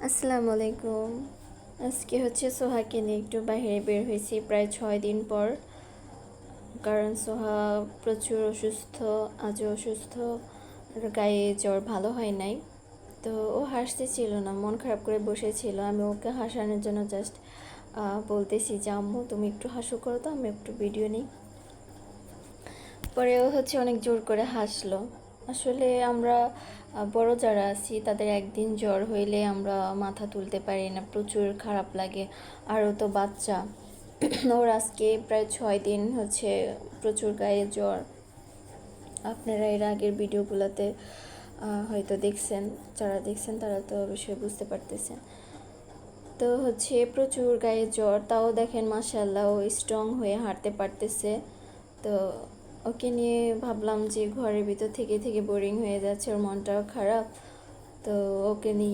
আসসালামু আলাইকুম। আজকে হচ্ছে সোহাকে নিয়ে একটু বাইরে বের হয়েছি প্রায় 6 দিন পর। কারণ সোহা প্রচুর অসুস্থ, আজও অসুস্থ, আর গায়ে জ্বর ভালো হয় নাই। তো ও হাসতেছিল না, মন খারাপ করে বসেছিল। আমি ওকে হাসানোর জন্য জাস্ট বলতেছি যে আম্মু তুমি একটু হাসু করো তো, আমি একটু ভিডিও নিই। পরে ও হচ্ছে অনেক জোর করে হাসলো। আসলে আমরা বড় যারা আছি তাদের একদিন জ্বর হইলে আমরা মাথা তুলতে পারি না, প্রচুর খারাপ লাগে। আর ও তো বাচ্চা, ওর আজকে প্রায় 6 দিন হচ্ছে প্রচুর গায়ে জ্বর। আপনারা এর আগের ভিডিওগুলোতে হয়তো দেখছেন, যারা দেখছেন তারা তো অবশ্যই বুঝতে পারতেছেন। তো হচ্ছে প্রচুর গায়ে জ্বর, তাও দেখেন মাশাআল্লাহ ও স্ট্রং হয়ে হাঁটতে পারতেছে। তো ওকে নিয়ে ভাবলাম যে ঘরের ভিতর থেকে থেকে বোরিং হয়ে যাচ্ছে, ওর মনটাও খারাপ। তো ওকে নিয়ে